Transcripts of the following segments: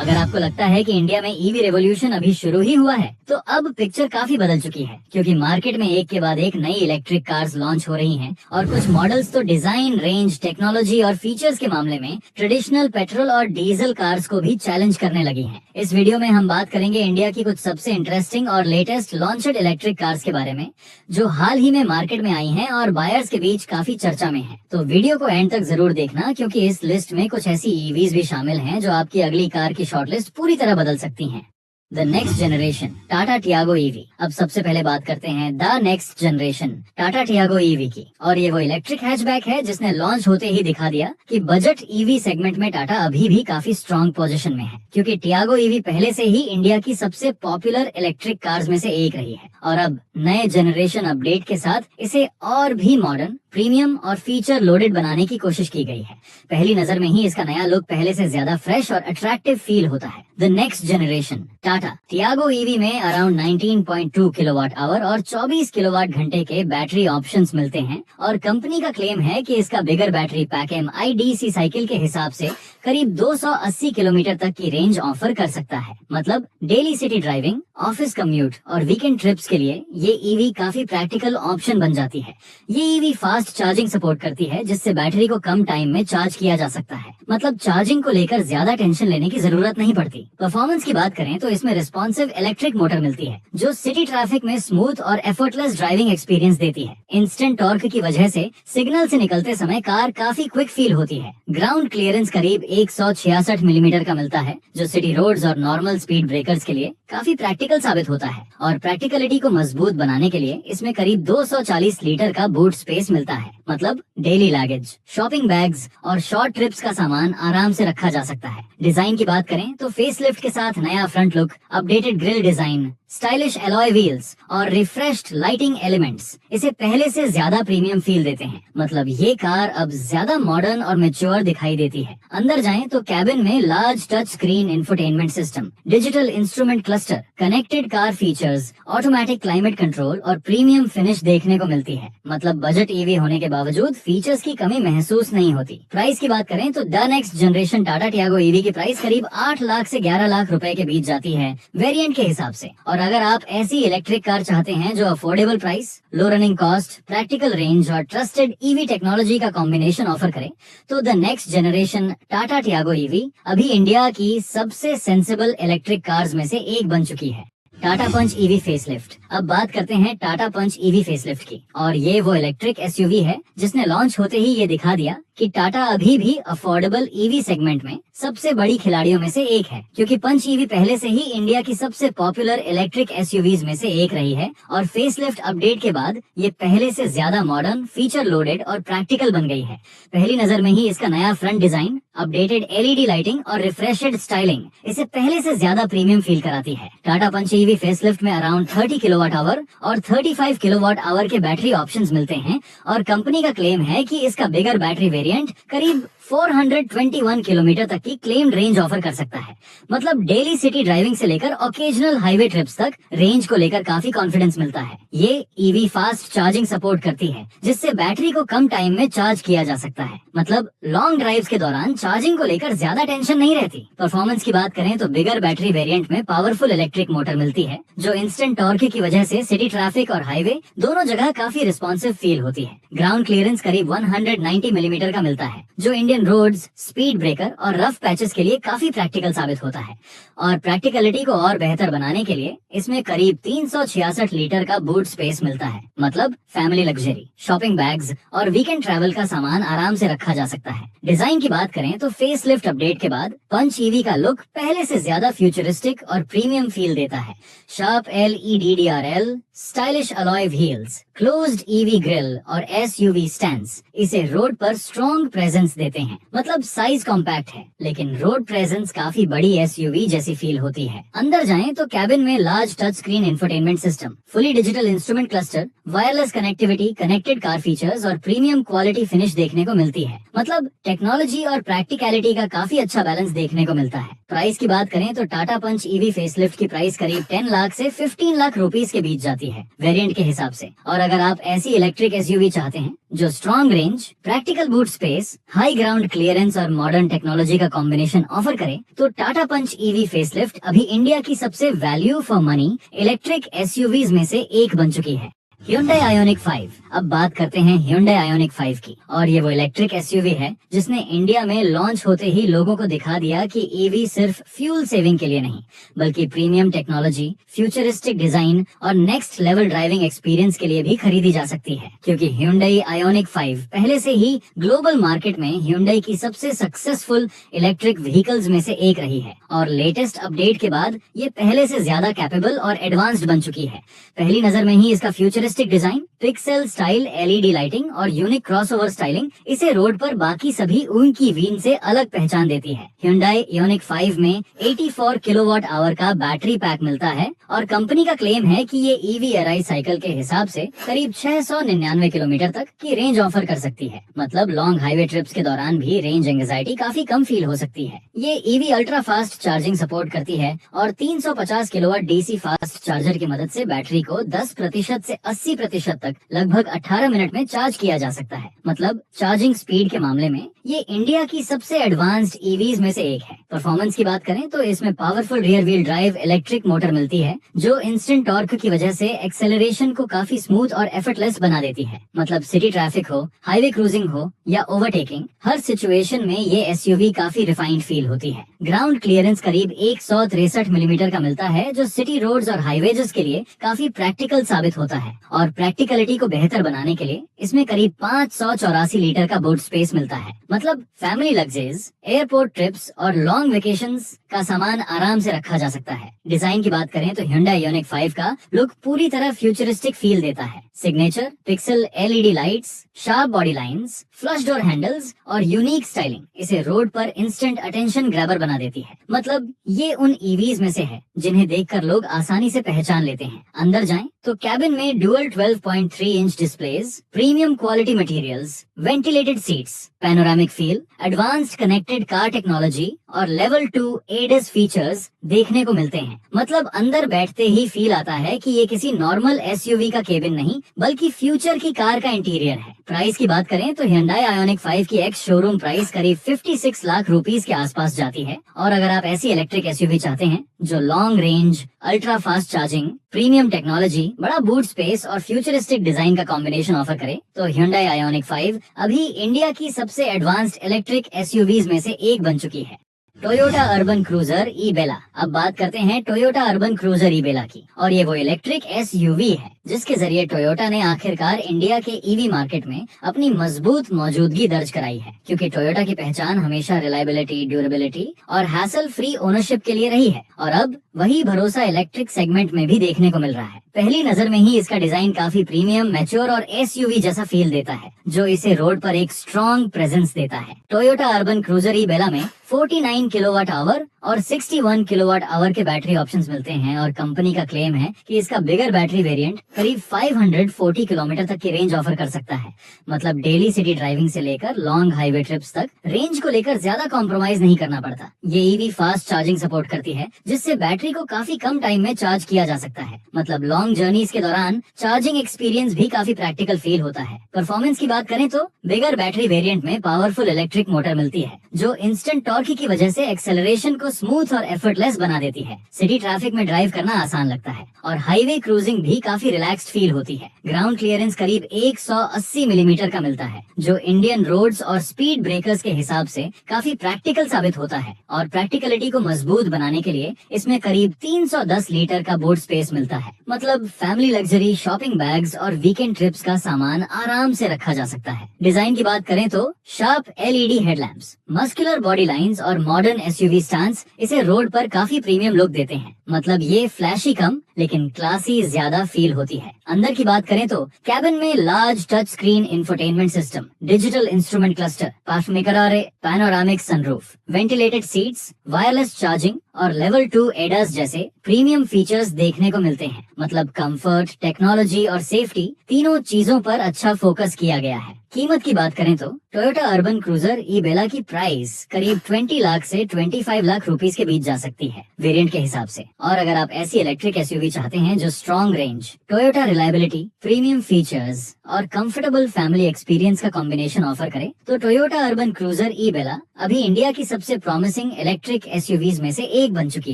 अगर आपको लगता है कि इंडिया में ईवी रेवोल्यूशन अभी शुरू ही हुआ है, तो अब पिक्चर काफी बदल चुकी है, क्योंकि मार्केट में एक के बाद एक नई इलेक्ट्रिक कार्स लॉन्च हो रही हैं और कुछ मॉडल्स तो डिजाइन, रेंज, टेक्नोलॉजी और फीचर्स के मामले में ट्रेडिशनल पेट्रोल और डीजल कार्स को भी चैलेंज करने लगी हैं। इस वीडियो में हम बात करेंगे इंडिया की कुछ सबसे इंटरेस्टिंग और लेटेस्ट लॉन्चड इलेक्ट्रिक कार्स के बारे में, जो हाल ही में मार्केट में आई हैं और बायर्स के बीच काफी चर्चा में है। तो वीडियो को एंड तक जरूर देखना, क्योंकि इस लिस्ट में कुछ ऐसी ईवीज भी शामिल हैं जो आपकी अगली कार की शॉर्टलिस्ट पूरी तरह बदल सकती हैं। The next generation Tata Tiago EV. अब सबसे पहले बात करते हैं the next generation Tata Tiago EV की, और ये वो इलेक्ट्रिक हैचबैक है जिसने लॉन्च होते ही दिखा दिया कि बजट ईवी सेगमेंट में टाटा अभी भी काफी स्ट्रॉन्ग पोजीशन में है, क्योंकि टियागो ईवी पहले से ही इंडिया की सबसे पॉपुलर इलेक्ट्रिक कार्स में से एक रही है और अब नए जनरेशन अपडेट के साथ इसे और भी मॉडर्न, प्रीमियम और फीचर लोडेड बनाने की कोशिश की गई है। पहली नजर में ही इसका नया लुक पहले से ज्यादा फ्रेश और अट्रैक्टिव फील होता है। The next generation Tata Tiago EV में अराउंड 19.2 किलोवाट आवर और 24 किलोवाट घंटे के बैटरी ऑप्शंस मिलते हैं, और कंपनी का क्लेम है कि इसका बिगर बैटरी पैक MIDC साइकिल के हिसाब से करीब 280 किलोमीटर तक की रेंज ऑफर कर सकता है। मतलब daily city driving, office commute और वीकेंड ट्रिप्स के लिए ये ईवी काफी प्रैक्टिकल ऑप्शन बन जाती है। ये ईवी फास्ट चार्जिंग सपोर्ट करती है, जिससे बैटरी को कम टाइम में चार्ज किया जा सकता है। मतलब चार्जिंग को लेकर ज्यादा टेंशन लेने की जरूरत नहीं पड़ती। परफॉर्मेंस की बात करें तो इसमें रिस्पॉन्सिव इलेक्ट्रिक मोटर मिलती है, जो सिटी ट्रैफिक में स्मूथ और एफर्टलेस ड्राइविंग एक्सपीरियंस देती है। इंस्टेंट टॉर्क की वजह से सिग्नल से निकलते समय कार काफी क्विक फील होती है। ग्राउंड क्लियरेंस करीब 166 मिलीमीटर का मिलता है, जो सिटी रोड्स और नॉर्मल स्पीड ब्रेकर्स के लिए काफी प्रैक्टिकल साबित होता है। और प्रैक्टिकलिटी को मजबूत बनाने के लिए इसमें करीब 240 लीटर का बूट स्पेस मिलता है। मतलब डेली लगेज, शॉपिंग बैग्स और शॉर्ट ट्रिप्स का सामान आराम से रखा जा सकता है। डिजाइन की बात करें तो फेसलिफ्ट के साथ नया front look, updated grill design, stylish alloy wheels और रिफ्रेश्ड लाइटिंग एलिमेंट्स इसे पहले से ज्यादा प्रीमियम फील देते हैं। मतलब ये कार अब ज्यादा मॉडर्न और मैच्योर दिखाई देती है। अंदर जाएं तो कैबिन में large touch screen infotainment system, digital instrument cluster, connected car features, automatic climate control और प्रीमियम फिनिश देखने को मिलती है। मतलब बजट ईवी होने के बावजूद फीचर्स की कमी महसूस नहीं होती। प्राइस की बात करें तो the next generation Tata Tiago EV की प्राइस करीब 8 लाख से 11 लाख रुपए के बीच जाती है वेरिएंट के हिसाब से। और अगर आप ऐसी इलेक्ट्रिक कार चाहते हैं जो अफोर्डेबल प्राइस, लो रनिंग कॉस्ट, प्रैक्टिकल रेंज और ट्रस्टेड ईवी टेक्नोलॉजी का कॉम्बिनेशन ऑफर करे, तो the next generation Tata Tiago EV अभी इंडिया की सबसे सेंसिबल इलेक्ट्रिक कार्स में से एक बन चुकी है। Tata Punch EV facelift. अब बात करते हैं टाटा पंच ईवी फेसलिफ्ट की, और ये वो इलेक्ट्रिक SUV है जिसने लॉन्च होते ही ये दिखा दिया कि टाटा अभी भी अफोर्डेबल ईवी सेगमेंट में सबसे बड़ी खिलाड़ियों में से एक है, क्योंकि पंच ईवी पहले से ही इंडिया की सबसे पॉपुलर इलेक्ट्रिक SUVs में से एक रही है, और फेसलिफ्ट अपडेट के बाद ये पहले से ज्यादा मॉडर्न, फीचर लोडेड और प्रैक्टिकल बन गई है। पहली नजर में ही इसका नया front design, updated LED lighting और रिफ्रेशड स्टाइलिंग इसे पहले से ज्यादा प्रीमियम फील कराती है। टाटा पंच ईवी फेसलिफ्ट में अराउंड 30 किलोवाट आवर और 35 किलोवाट आवर के बैटरी ऑप्शंस मिलते हैं, और कंपनी का क्लेम है कि इसका बिगर बैटरी वेरिएंट करीब 421 किलोमीटर तक की क्लेम्ड रेंज ऑफर कर सकता है। मतलब डेली सिटी ड्राइविंग से लेकर ओकेजनल हाईवे ट्रिप्स तक रेंज को लेकर काफी कॉन्फिडेंस मिलता है। ये ईवी फास्ट चार्जिंग सपोर्ट करती है, जिससे बैटरी को कम टाइम में चार्ज किया जा सकता है। मतलब लॉन्ग ड्राइव्स के दौरान चार्जिंग को लेकर ज्यादा टेंशन नहीं रहती। परफॉर्मेंस की बात करें तो बिगर बैटरी वेरिएंट में पावरफुल इलेक्ट्रिक मोटर मिलती है, जो इंस्टेंट टॉर्क की वजह से सिटी ट्रैफिक और हाईवे दोनों जगह काफी रिस्पॉन्सिव फील होती है। ग्राउंड क्लियरेंस करीब 190 मिलीमीटर का मिलता है, जो इंडियन रोड्स, स्पीड ब्रेकर और रफ पैचेस के लिए काफी प्रैक्टिकल साबित होता है। और प्रैक्टिकलिटी को और बेहतर बनाने के लिए इसमें करीब 366 लीटर का बूट स्पेस मिलता है। मतलब फैमिली लग्जरी, शॉपिंग बैग्स और वीकेंड ट्रैवल का सामान आराम से रखा जा सकता है। डिजाइन की बात करें तो फेसलिफ्ट अपडेट के बाद पंच ईवी का लुक पहले से ज्यादा फ्यूचरिस्टिक और प्रीमियम फील देता है। Sharp LED DRL, stylish alloy wheels, closed EV grill और SUV स्टैंड्स इसे रोड पर स्ट्रॉन्ग प्रेजेंस देते हैं। मतलब साइज कॉम्पैक्ट है, लेकिन रोड प्रेजेंस काफी बड़ी SUV जैसी फील होती है। अंदर जाएं तो कैबिन में large touch screen infotainment system, fully digital instrument cluster, wireless connectivity, connected car features और प्रीमियम क्वालिटी फिनिश देखने को मिलती है। मतलब टेक्नोलॉजी और प्रैक्टिकलिटी का काफी अच्छा बैलेंस देखने को मिलता है। प्राइस की बात करें तो टाटा पंच ईवी फेसलिफ्ट की प्राइस करीब 10 लाख से 15 लाख रुपीस के बीच जाती है वेरिएंट के हिसाब से। और अगर आप ऐसी इलेक्ट्रिक SUV चाहते हैं जो strong range, practical boot space, high ground clearance और मॉडर्न टेक्नोलॉजी का कॉम्बिनेशन ऑफर करे, तो टाटा पंच ईवी फेसलिफ्ट अभी इंडिया की सबसे value for money electric SUVs में से एक बन चुकी है। Hyundai Ioniq 5। अब बात करते हैं Hyundai Ioniq 5 की, और ये वो इलेक्ट्रिक एसयूवी है जिसने इंडिया में लॉन्च होते ही लोगों को दिखा दिया कि ईवी सिर्फ फ्यूल सेविंग के लिए नहीं, बल्कि प्रीमियम टेक्नोलॉजी, फ्यूचरिस्टिक डिजाइन और नेक्स्ट लेवल ड्राइविंग एक्सपीरियंस के लिए भी खरीदी जा सकती है। क्योंकि Hyundai Ioniq 5 पहले से ही ग्लोबल मार्केट में Hyundai की सबसे सक्सेसफुल इलेक्ट्रिक व्हीकल्स में से एक रही है, और लेटेस्ट अपडेट के बाद ये पहले से ज्यादा कैपेबल और एडवांस्ड बन चुकी है। पहली नजर में ही इसका futuristic design, pixel style LED lighting और यूनिक क्रॉसओवर स्टाइलिंग इसे रोड पर बाकी सभी उनकी व्हील से अलग पहचान देती है। Hyundai Ioniq 5 में 84 किलोवाट आवर का बैटरी पैक मिलता है, और कंपनी का क्लेम है कि ये EV साइकिल के हिसाब से करीब 699 किलोमीटर तक की रेंज ऑफर कर सकती है। मतलब लॉन्ग हाईवे ट्रिप्स के दौरान भी रेंज एंग्जाइटी काफी कम फील हो सकती है। ये EV ultra fast charging support करती है, और 350 किलोवाट डीसी फास्ट चार्जर की मदद से बैटरी को 10% से 80% तक लगभग 18 मिनट में चार्ज किया जा सकता है। मतलब चार्जिंग स्पीड के मामले में ये इंडिया की सबसे एडवांस्ड ईवीज में से एक है। परफॉर्मेंस की बात करें तो इसमें powerful rear wheel drive electric motor मिलती है, जो इंस्टेंट टॉर्क की वजह से एक्सेलरेशन को काफी स्मूथ और एफर्टलेस बना देती है। मतलब सिटी ट्रैफिक हो, हाईवे क्रूजिंग हो या ओवरटेकिंग, हर सिचुएशन में ये एसयूवी काफी रिफाइंड फील होती है। ग्राउंड क्लियरेंस करीब 163 मिलीमीटर का मिलता है, जो सिटी रोड्स और हाईवेज के लिए काफी प्रैक्टिकल साबित होता है। और प्रैक्टिकलिटी को बेहतर बनाने के लिए इसमें करीब 584 लीटर का बूट स्पेस मिलता है। मतलब फैमिली लग्जरीज, एयरपोर्ट ट्रिप्स और लॉन्ग वेकेशंस का सामान आराम से रखा जा सकता है। डिजाइन की बात करें तो Hyundai Ioniq 5 का लुक पूरी तरह फ्यूचरिस्टिक फील देता है। Signature pixel LED lights, sharp body lines, flush door handles और यूनिक स्टाइलिंग इसे रोड पर इंस्टेंट अटेंशन ग्रैबर बना देती है। मतलब ये उन ईवीज में से है जिन्हें देखकर लोग आसानी से पहचान लेते हैं। अंदर जाएं तो कैबिन में dual 12.3 inch displays, premium quality materials, ventilated seats, panoramic feel, advanced connected car technology और लेवल 2 ADAS फीचर्स देखने को मिलते हैं। मतलब अंदर बैठते ही फील आता है कि ये किसी नॉर्मल एसयूवी का केबिन नहीं, बल्कि फ्यूचर की कार का इंटीरियर है। प्राइस की बात करें तो Hyundai Ioniq 5 की एक्स शोरूम प्राइस करीब 56 लाख रुपीस के आसपास जाती है। और अगर आप ऐसी इलेक्ट्रिक एसयूवी चाहते हैं जो long range, ultra fast charging, premium technology, बड़ा बूट स्पेस और फ्यूचरिस्टिक डिजाइन का कॉम्बिनेशन ऑफर करे, तो Hyundai Ioniq 5 अभी इंडिया की सबसे एडवांस्ड इलेक्ट्रिक एसयूवीज में से एक बन चुकी है। टोयोटा अर्बन क्रूजर ई बेला। अब बात करते हैं टोयोटा अर्बन क्रूजर ई बेला की, और ये वो इलेक्ट्रिक एसयूवी है जिसके जरिए टोयोटा ने आखिरकार इंडिया के ईवी मार्केट में अपनी मजबूत मौजूदगी दर्ज कराई है। क्योंकि टोयोटा की पहचान हमेशा रिलायबिलिटी, ड्यूरेबिलिटी और हैसल फ्री ओनरशिप के लिए रही है, और अब वही भरोसा इलेक्ट्रिक सेगमेंट में भी देखने को मिल रहा है। पहली नजर में ही इसका डिजाइन काफी प्रीमियम, मैच्योर और एसयूवी जैसा फील देता है, जो इसे रोड पर एक स्ट्रॉन्ग प्रेजेंस देता है। टोयोटा अर्बन क्रूजर ई बेला में 49 किलोवाट आवर और 61 किलोवाट आवर के बैटरी ऑप्शंस मिलते हैं, और कंपनी का क्लेम है कि इसका बिगर बैटरी वेरिएंट करीब 540 किलोमीटर तक की रेंज ऑफर कर सकता है। मतलब डेली सिटी ड्राइविंग से लेकर लॉन्ग हाईवे ट्रिप्स तक रेंज को लेकर ज्यादा कॉम्प्रोमाइज नहीं करना पड़ता। ये ईवी फास्ट चार्जिंग सपोर्ट करती है, जिससे बैटरी को काफी कम टाइम में चार्ज किया जा सकता है। मतलब लॉन्ग जर्नीज के दौरान चार्जिंग एक्सपीरियंस भी काफी प्रैक्टिकल फील होता है। परफॉर्मेंस की बात करें तो बिगर बैटरी वेरिएंट में पावरफुल इलेक्ट्रिक मोटर मिलती है, जो इंस्टेंट टॉर्क की वजह से एक्सेलरेशन को स्मूथ और एफर्टलेस बना देती है। सिटी ट्रैफिक में ड्राइव करना आसान लगता है, और हाईवे क्रूजिंग भी काफी रिलैक्स्ड फील होती है। ग्राउंड क्लियरेंस करीब 180 मिलीमीटर का मिलता है, जो इंडियन रोड्स और स्पीड ब्रेकर्स के हिसाब से काफी प्रैक्टिकल साबित होता है। और प्रैक्टिकलिटी को मजबूत बनाने के लिए इसमें करीब 310 लीटर का बूट स्पेस मिलता है। मतलब फैमिली लग्जरी, शॉपिंग बैग्स और वीकेंड ट्रिप्स का सामान आराम से रखा जा सकता है। डिजाइन की बात करें तो sharp LED headlamps, muscular body lines और मॉडर्न एसयूवी स्टांस इसे रोड पर काफी प्रीमियम लुक देते हैं। मतलब ये फ्लैशी कम लेकिन क्लासी ज्यादा फील होती है। अंदर की बात करें तो कैबिन में large touch screen infotainment system, digital instrument cluster, panoramic sunroof, ventilated seats, wireless charging और लेवल 2 ADAS जैसे प्रीमियम फीचर्स देखने को मिलते हैं। मतलब कंफर्ट, टेक्नोलॉजी और सेफ्टी तीनों चीजों पर अच्छा फोकस किया गया है। कीमत की बात करें तो टोयोटा अर्बन क्रूजर ई बेला की प्राइस करीब 20 लाख से 25 लाख रुपीस के बीच जा सकती है वेरिएंट के हिसाब से। और अगर आप ऐसी इलेक्ट्रिक एसयूवी चाहते हैं जो strong range, Toyota reliability, premium features और कंफर्टेबल फैमिली एक्सपीरियंस का कॉम्बिनेशन ऑफर करे, तो टोयोटा अर्बन क्रूजर ई बेला अभी इंडिया की सबसे प्रॉमिसिंग इलेक्ट्रिक एसयूवीज में से एक बन चुकी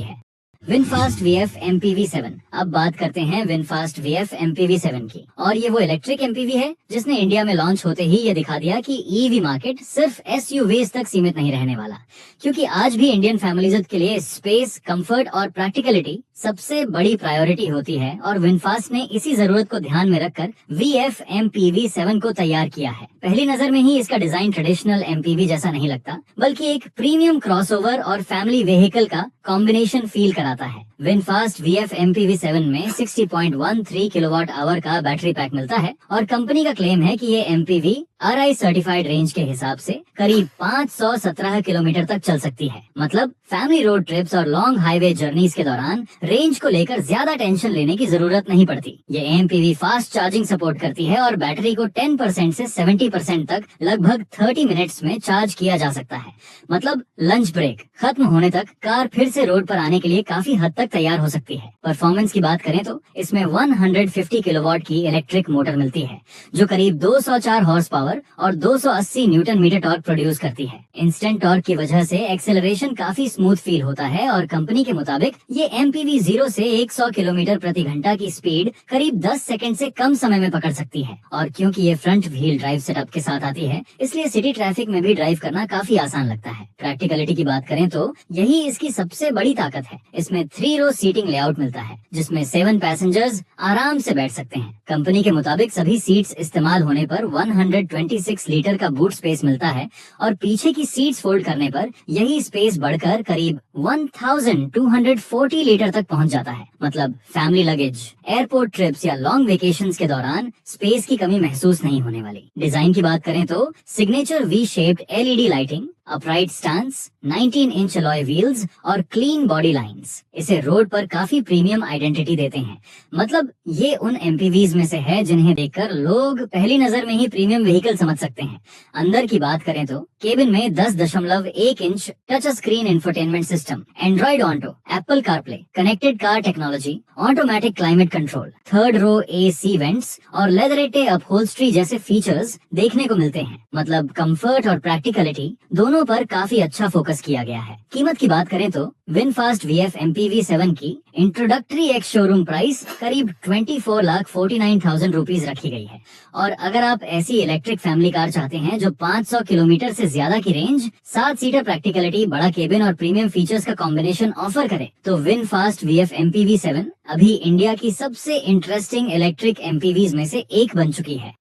है। VinFast VF MPV 7। अब बात करते हैं विनफास्ट VF MPV 7 की, और ये वो इलेक्ट्रिक MPV है जिसने इंडिया में लॉन्च होते ही ये दिखा दिया कि ईवी मार्केट सिर्फ SUVs तक सीमित नहीं रहने वाला, क्योंकि आज भी इंडियन फैमिलीज के लिए स्पेस, कंफर्ट और प्रैक्टिकलिटी सबसे बड़ी प्रायोरिटी होती है। और विनफास्ट ने इसी जरूरत को ध्यान में रखकर VF MPV 7 को तैयार किया है। पहली नजर में ही इसका डिजाइन ट्रेडिशनल MPV जैसा नहीं लगता, बल्कि एक प्रीमियम क्रॉसओवर और फैमिली व्हीकल का कॉम्बिनेशन फील कराता है। विनफास्ट VF MPV 7 में 60.13 किलोवाट आवर का बैटरी पैक मिलता है और कंपनी का क्लेम है कि ये MPV RI सर्टिफाइड रेंज के हिसाब से करीब 517 किलोमीटर तक चल सकती है। मतलब फैमिली रोड ट्रिप्स और लॉन्ग हाईवे जर्नीज के दौरान रेंज को लेकर ज्यादा टेंशन लेने की जरूरत नहीं पड़ती। ये MPV फास्ट चार्जिंग सपोर्ट करती है और बैटरी को 10% से 70% तक लगभग 30 मिनट्स में चार्ज किया जा सकता है। मतलब लंच ब्रेक खत्म होने तक कार फिर से रोड पर आने के लिए काफी हद तक तैयार हो सकती है। परफॉर्मेंस की बात करें तो इसमें 150 किलोवाट की इलेक्ट्रिक मोटर मिलती है जो करीब 204 हॉर्स पावर और 280 न्यूटन मीटर टॉर्क प्रोड्यूस करती है। इंस्टेंट टॉर्क की वजह से एक्सेलरेशन काफी स्मूथ फील होता है और कंपनी के मुताबिक ये MPV 0 से 100 किलोमीटर प्रति घंटा की स्पीड करीब 10 सेकंड से कम समय में पकड़ सकती है। और क्योंकि ये फ्रंट व्हील ड्राइव सेटअप के साथ आती है, इसलिए सिटी ट्रैफिक में भी ड्राइव करना काफी आसान लगता है। प्रैक्टिकलिटी की बात करें तो यही इसकी सबसे बड़ी ताकत है। इसमें 3 रो सीटिंग लेआउट मिलता है जिसमें 7 पैसेंजर्स आराम से बैठ सकते हैं। कंपनी के मुताबिक सभी सीट्स इस्तेमाल होने पर 126 लीटर का बूट स्पेस मिलता है और पीछे की सीट्स फोल्ड करने पर यही स्पेस बढ़कर करीब 1240 लीटर तक पहुंच जाता है। मतलब फैमिली लगेज, एयरपोर्ट ट्रिप्स या लॉन्ग वेकेशंस के दौरान स्पेस की कमी महसूस नहीं होने वाली। डिजाइन की बात करें तो signature V shaped LED lighting, upright stance, 19 inch alloy wheels और क्लीन बॉडी लाइंस इसे रोड पर काफी प्रीमियम आइडेंटिटी देते हैं। मतलब ये उन MPVs में से है जिन्हें देखकर लोग पहली नजर में ही प्रीमियम व्हीकल समझ सकते हैं। अंदर की बात करें तो केबिन में 10.1 inch touch screen infotainment system, Android auto, Apple CarPlay, connected car technology, automatic climate control, 3rd रो AC वेंट्स और लेदरेटे अपहोल्स्ट्री जैसे फीचर्स देखने को मिलते हैं। मतलब कंफर्ट और प्रैक्टिकलिटी दोनों पर काफी अच्छा फोकस किया गया है। कीमत की बात करें तो विनफास्ट VF MPV 7 की इंट्रोडक्टरी एक्स शोरूम प्राइस करीब 24,49,000 रुपीज रखी गई है। और अगर आप ऐसी इलेक्ट्रिक फैमिली कार चाहते हैं जो 500 किलोमीटर से ज्यादा की रेंज, 7 सीटर प्रैक्टिकलिटी, बड़ा केबिन और प्रीमियम फीचर्स का कॉम्बिनेशन ऑफर करे, तो विनफास्ट VF MPV 7 अभी इंडिया की सबसे इंटरेस्टिंग इलेक्ट्रिक MPVs में से एक बन चुकी है।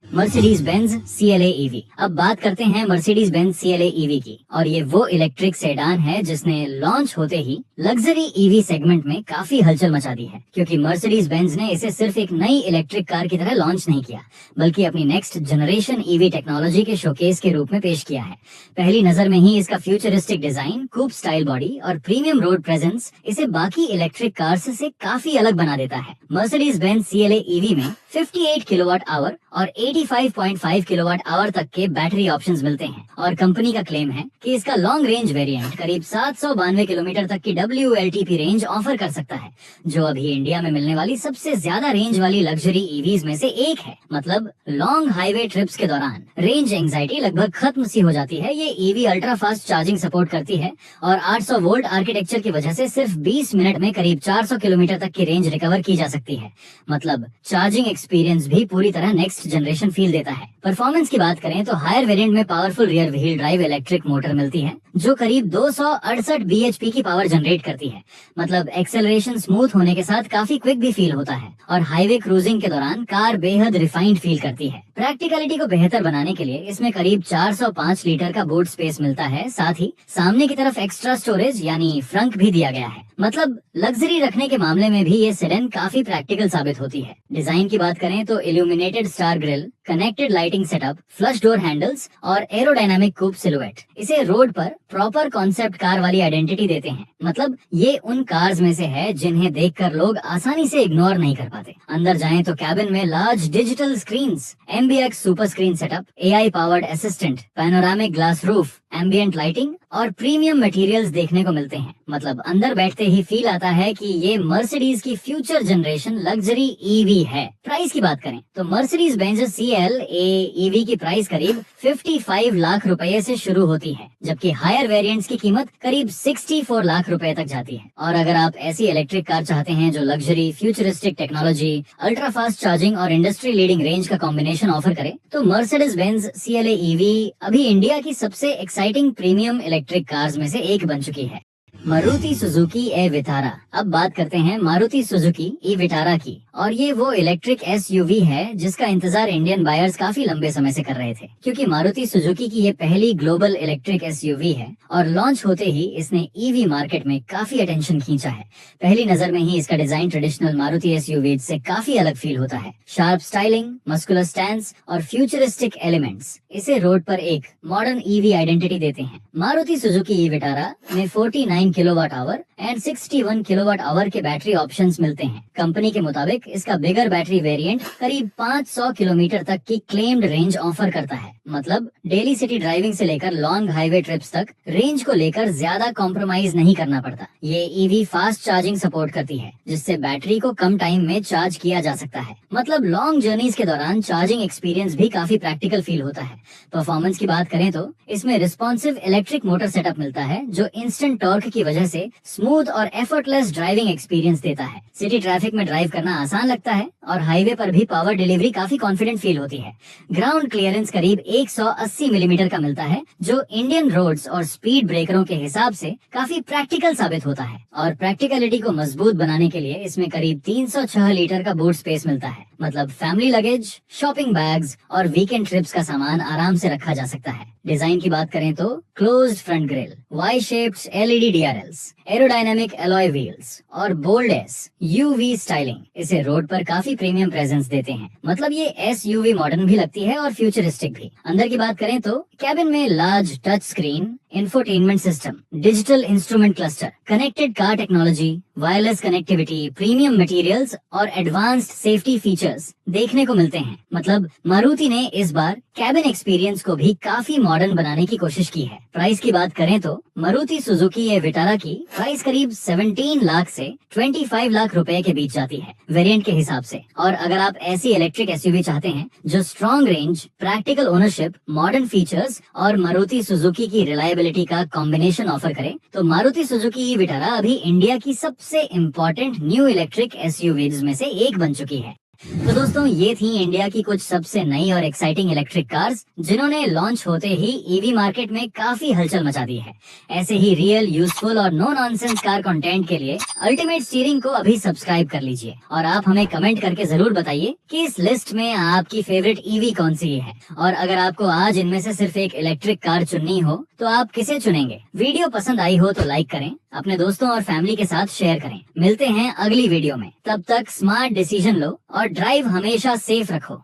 Mercedes Benz CLA EV। अब बात करते हैं मर्सिडीज बेंज CLA EV की, और ये वो इलेक्ट्रिक सेडान है जिसने लॉन्च होते ही लग्जरी EV सेगमेंट में काफी हलचल मचा दी है। क्योंकि मर्सिडीज बेंज ने इसे सिर्फ एक नई इलेक्ट्रिक कार की तरह लॉन्च नहीं किया, बल्कि अपनी नेक्स्ट जनरेशन EV टेक्नोलॉजी के शोकेस के रूप में पेश किया है। पहली नजर में ही इसका फ्यूचरिस्टिक डिजाइन, कूप स्टाइल बॉडी और प्रीमियम रोड प्रेजेंस इसे बाकी इलेक्ट्रिक कार्स से काफी अलग बना देता है। मर्सिडीज बेंज CLA EV में 58 किलोवाट आवर और 85.5 किलोवाट आवर तक के बैटरी ऑप्शंस मिलते हैं। और कंपनी का क्लेम है कि इसका लॉन्ग रेंज वेरिएंट करीब 792 किलोमीटर तक की WLTP रेंज ऑफर कर सकता है, जो अभी इंडिया में मिलने वाली सबसे ज्यादा रेंज वाली लग्जरी EVs में से एक है। मतलब लॉन्ग हाईवे ट्रिप्स के दौरान रेंज एंजाइटी लगभग खत्म सी हो जाती है। ये EV ultra fast charging support करती है और 800 वोल्ट आर्किटेक्चर की वजह से सिर्फ 20 मिनट में करीब 400 किलोमीटर तक की रेंज रिकवर की जा सकती है। मतलब चार्जिंग एक्सपीरियंस भी पूरी तरह नेक्स्ट जनरेशन फील देता है। परफॉर्मेंस की बात करें तो हायर वेरिएंट में powerful rear wheel drive electric motor मिलती है जो करीब 268 bhp की पावर जनरेट करती है। मतलब एक्सेलरेशन स्मूथ होने के साथ काफी क्विक भी फील होता है और हाईवे क्रूजिंग के दौरान कार बेहद रिफाइंड फील करती है। प्रैक्टिकलिटी को बेहतर बनाने के लिए इसमें करीब 405 लीटर का बूट स्पेस मिलता है। साथ ही सामने की तरफ एक्स्ट्रा स्टोरेज यानी फ्रंक भी दिया गया है। मतलब लग्जरी रखने के मामले में भी ये सेडान काफी प्रैक्टिकल साबित होती है। डिजाइन की बात करें तो illuminated star grill, connected lighting setup, flush door handles और एरोडायनामिक कूप सिलुएट इसे रोड पर प्रॉपर कॉन्सेप्ट कार वाली आइडेंटिटी देते हैं। मतलब ये उन कार्स में से है जिन्हें देखकर लोग आसानी से इग्नोर नहीं कर पाते। अंदर जाएं तो कैबिन में large digital screens, MBX super screen setup, AI powered assistant, panoramic glass roof, ambient lighting और प्रीमियम मटेरियल्स देखने को मिलते हैं। मतलब अंदर बैठते ही फील आता है कि ये मर्सिडीज की फ्यूचर जनरेशन लग्जरी ईवी है। प्राइस की बात करें तो मर्सिडीज बेंज CLA ईवी की प्राइस करीब 55 लाख रुपए से शुरू होती है, जबकि हायर वेरिएंट्स की कीमत करीब 64 लाख रुपए तक जाती है। और अगर आप ऐसी इलेक्ट्रिक कार चाहते हैं जो luxury, futuristic technology, ultra fast charging और इंडस्ट्री लीडिंग रेंज का कॉम्बिनेशन ऑफर करे तो मर्सिडीज बेंज CLA ईवी अभी इंडिया की सबसे एक्साइटिंग प्रीमियम इलेक्ट्रिक कार्स में से एक बन चुकी है। मारुति सुजुकी ए विटारा। अब बात करते हैं मारुति सुजुकी ई विटारा की, और ये वो इलेक्ट्रिक SUV है जिसका इंतजार इंडियन बायर्स काफी लंबे समय से कर रहे थे, क्योंकि मारुति सुजुकी की ये पहली ग्लोबल इलेक्ट्रिक SUV है और लॉन्च होते ही इसने EV मार्केट में काफी अटेंशन खींचा है। पहली नजर में ही इसका डिजाइन ट्रेडिशनल मारुति SUV से काफी अलग फील होता है। शार्प स्टाइलिंग, मस्कुलर स्टैंड और फ्यूचरिस्टिक एलिमेंट्स इसे रोड पर एक मॉडर्न EV आइडेंटिटी देते हैं। मारुति सुजुकी ई विटारा में 49 kilowatt hour and 61 kilowatt hour के बैटरी ऑप्शंस मिलते हैं। कंपनी के मुताबिक इसका बिगर बैटरी वेरिएंट करीब 500 किलोमीटर तक की क्लेम्ड रेंज ऑफर करता है। मतलब डेली सिटी ड्राइविंग से लेकर लॉन्ग हाईवे ट्रिप्स तक रेंज को लेकर ज्यादा कॉम्प्रोमाइज नहीं करना पड़ता। ये EV फास्ट चार्जिंग सपोर्ट करती है, जिससे बैटरी को कम टाइम में चार्ज किया जा सकता है। मतलब लॉन्ग जर्नीज के दौरान चार्जिंग एक्सपीरियंस भी काफी प्रैक्टिकल फील होता है। परफॉर्मेंस की बात करें तो इसमें रिस्पॉन्सिव इलेक्ट्रिक मोटर सेटअप मिलता है जो इंस्टेंट टॉर्क की वजह से स्मूथ और एफर्टलेस ड्राइविंग एक्सपीरियंस देता है। सिटी ट्रैफिक में ड्राइव करना आसान लगता है और हाईवे पर भी पावर डिलीवरी काफी कॉन्फिडेंट फील होती है। ग्राउंड क्लियरेंस करीब 180 मिलीमीटर का मिलता है, जो इंडियन रोड्स और स्पीड ब्रेकरों के हिसाब से काफी प्रैक्टिकल साबित होता है। और प्रैक्टिकलिटी को मजबूत बनाने के लिए इसमें करीब 306 लीटर का बूट स्पेस मिलता है। मतलब फैमिली लगेज, शॉपिंग बैग्स और वीकेंड ट्रिप्स का सामान आराम से रखा जा सकता है। डिजाइन की बात करें तो closed front grille, Y shaped LED DRLs, aerodynamic alloy wheels और बोल्ड UV स्टाइलिंग इसे रोड पर काफी प्रीमियम प्रेजेंस देते हैं। मतलब ये SUV मॉडर्न भी लगती है और फ्यूचरिस्टिक भी। अंदर की बात करें तो कैबिन में large touch screen, infotainment system, digital instrument cluster, connected car technology, wireless connectivity, premium materials और एडवांस्ड सेफ्टी फीचर्स देखने को मिलते हैं। मतलब मारुति ने इस बार कैबिन एक्सपीरियंस को भी काफी मॉडर्न बनाने की कोशिश की है। प्राइस की बात करें तो मारुति सुजुकी ए विटारा की प्राइस करीब 17 लाख से 25 लाख रुपए के बीच जाती है वेरिएंट के हिसाब से। और अगर आप ऐसी इलेक्ट्रिक SUV चाहते हैं जो strong range, practical ownership, modern features और मारुति सुजुकी की रिलायबिलिटी का कॉम्बिनेशन ऑफर करे तो मारुति सुजुकी ई विटारा अभी इंडिया की सबसे इम्पोर्टेंट न्यू इलेक्ट्रिक SUVs में से एक बन चुकी है। तो दोस्तों, ये थी इंडिया की कुछ सबसे नई और एक्साइटिंग इलेक्ट्रिक कार्स जिन्होंने लॉन्च होते ही EV मार्केट में काफी हलचल मचा दी है। ऐसे ही रियल, यूजफुल और नो नॉनसेंस कार कंटेंट के लिए अल्टीमेट स्टीयरिंग को अभी सब्सक्राइब कर लीजिए और आप हमें कमेंट करके जरूर बताइए कि इस लिस्ट में आपकी फेवरेट EV कौन सी है। और अगर आपको आज इनमें से सिर्फ एक इलेक्ट्रिक कार चुननी हो तो आप किसे चुनेंगे? वीडियो पसंद आई हो तो लाइक करें, अपने दोस्तों और फैमिली के साथ शेयर करें। मिलते हैं अगली वीडियो में, तब तक स्मार्ट डिसीजन लो और ड्राइव हमेशा सेफ रखो।